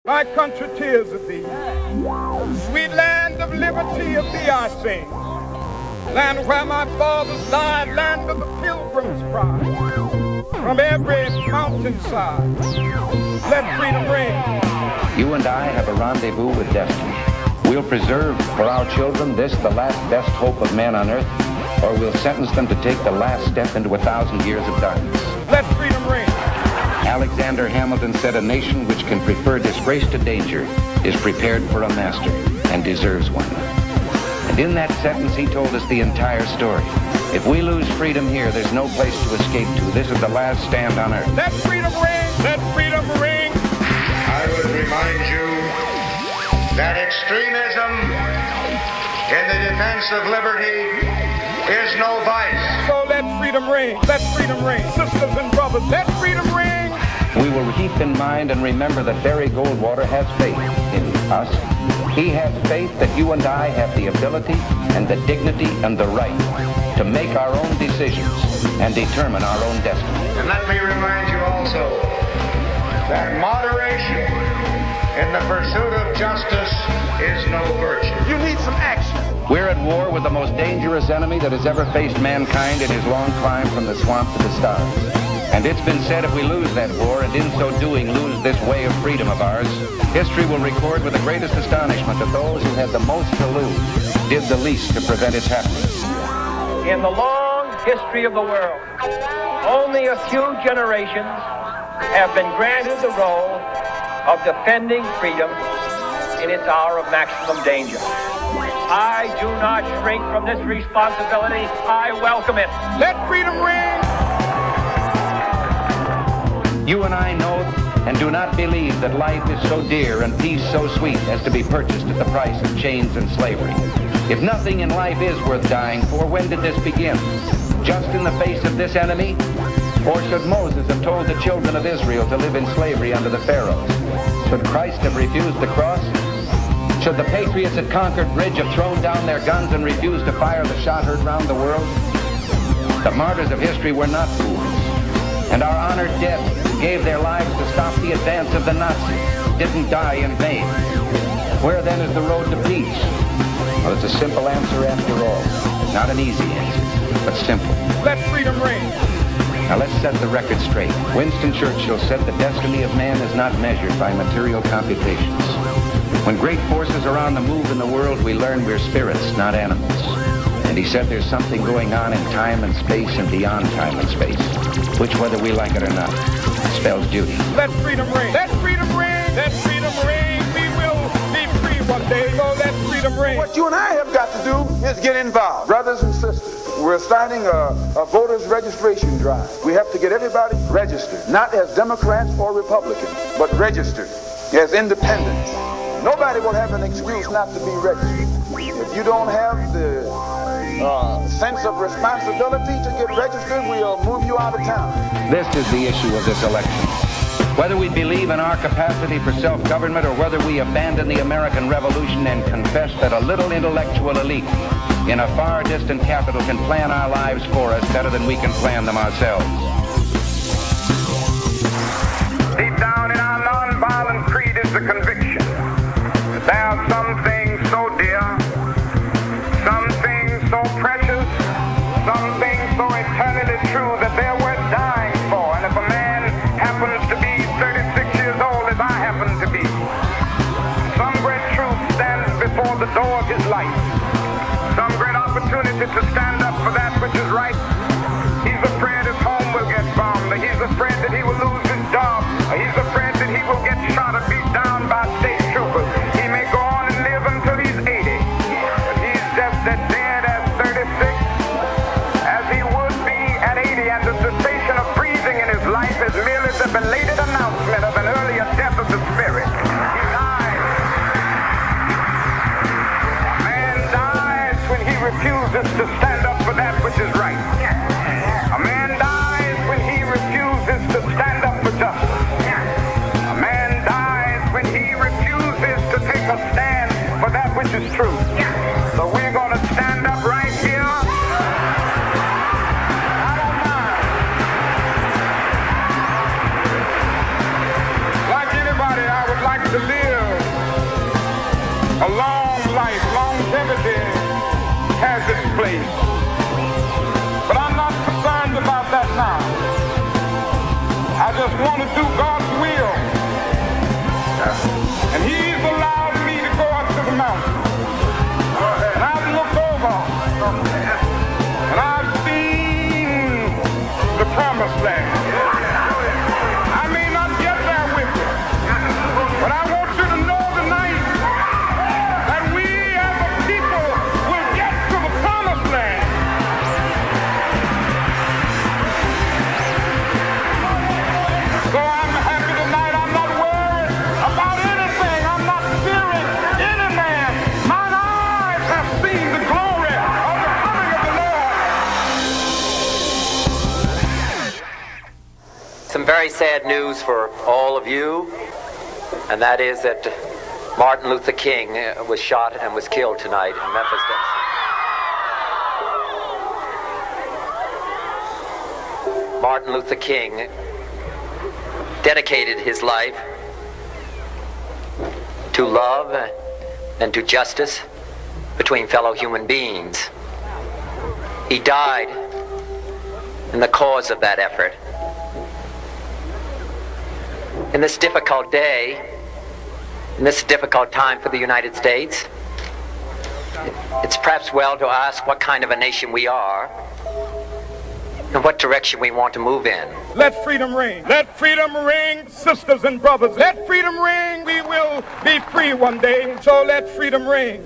My country tears of thee. Sweet land of liberty, of thee I sing. Land where my fathers died, land of the pilgrim's pride. From every mountainside, let freedom ring. You and I have a rendezvous with destiny. We'll preserve for our children this, the last best hope of man on earth, or we'll sentence them to take the last step into 1,000 years of darkness. Let freedom ring. Alexander Hamilton said a nation which can prefer disgrace to danger is prepared for a master and deserves one. And in that sentence, he told us the entire story. If we lose freedom here, there's no place to escape to. This is the last stand on earth. Let freedom ring. Let freedom ring. I would remind you that extremism in the defense of liberty is no vice. So let freedom ring. Let freedom ring. Sisters and brothers, let freedom ring. We will keep in mind and remember that Barry Goldwater has faith in us. He has faith that you and I have the ability and the dignity and the right to make our own decisions and determine our own destiny. And let me remind you also that moderation in the pursuit of justice is no virtue. You need some action. We're at war with the most dangerous enemy that has ever faced mankind in his long climb from the swamp to the stars. And it's been said if we lose that war, and in so doing lose this way of freedom of ours, history will record with the greatest astonishment that those who had the most to lose did the least to prevent its happening. In the long history of the world, only a few generations have been granted the role of defending freedom in its hour of maximum danger. I do not shrink from this responsibility. I welcome it. Let freedom ring. You and I know and do not believe that life is so dear and peace so sweet as to be purchased at the price of chains and slavery. If nothing in life is worth dying for, when did this begin? Just in the face of this enemy? Or should Moses have told the children of Israel to live in slavery under the Pharaohs? Should Christ have refused the cross? Should the patriots at Concord Bridge have thrown down their guns and refused to fire the shot heard round the world? The martyrs of history were not fools. And our honored dead who gave their lives to stop the advance of the Nazis didn't die in vain. Where then is the road to peace? Well, it's a simple answer after all. Not an easy answer, but simple. Let freedom ring. Now let's set the record straight. Winston Churchill said the destiny of man is not measured by material computations. When great forces are on the move in the world, we learn we're spirits, not animals. And he said there's something going on in time and space and beyond time and space, which, whether we like it or not, spells duty. Let freedom ring. Let freedom ring. Let freedom ring. We will be free one day. So let freedom ring. What you and I have got to do is get involved. Brothers and sisters, we're starting a voters registration drive. We have to get everybody registered, not as Democrats or Republicans, but registered as independents. Nobody will have an excuse not to be registered. If you don't have the sense of responsibility to get registered, we'll move you out of town. This is the issue of this election. Whether we believe in our capacity for self-government or whether we abandon the American Revolution and confess that a little intellectual elite in a far distant capital can plan our lives for us better than we can plan them ourselves. Deep down in our nonviolent creed is the conviction that there are some things so dear, some things so precious, some things so eternally true that they're worth dying for. And if a man happens to be 36 years old, as I happen to be, some great truth stands before the door of his life, some great opportunity to stand up for that which is right. He's afraid his home will get bombed, or he's afraid that he will lose his job, or he's afraid that he will get shot or beat down by state troopers. He may go on and live until he's 80, but he's just as dead at 36 as he would be at 80, and the cessation of breathing in his life is merely the belated announcement of an earlier death of the spirit. He dies. A man dies live a long life. Longevity has its place. But I'm not concerned about that now. I just want to do God's will. And He's allowed me to go up to the mountain. And I've looked over and I've seen the promised land. I may not get there with you, but I want you to know tonight that we as a people will get to the promised land. So I'm happy tonight. I'm not worried about anything. I'm not fearing any man. Mine eyes have seen the glory of the coming of the Lord. Some very sad news for all of you, and that is that Martin Luther King was shot and was killed tonight in Memphis, Tennessee. Martin Luther King dedicated his life to love and to justice between fellow human beings. He died in the cause of that effort. In this difficult day, in this difficult time for the United States, it's perhaps well to ask what kind of a nation we are and what direction we want to move in. Let freedom ring. Let freedom ring, sisters and brothers. Let freedom ring. We will be free one day. So let freedom ring.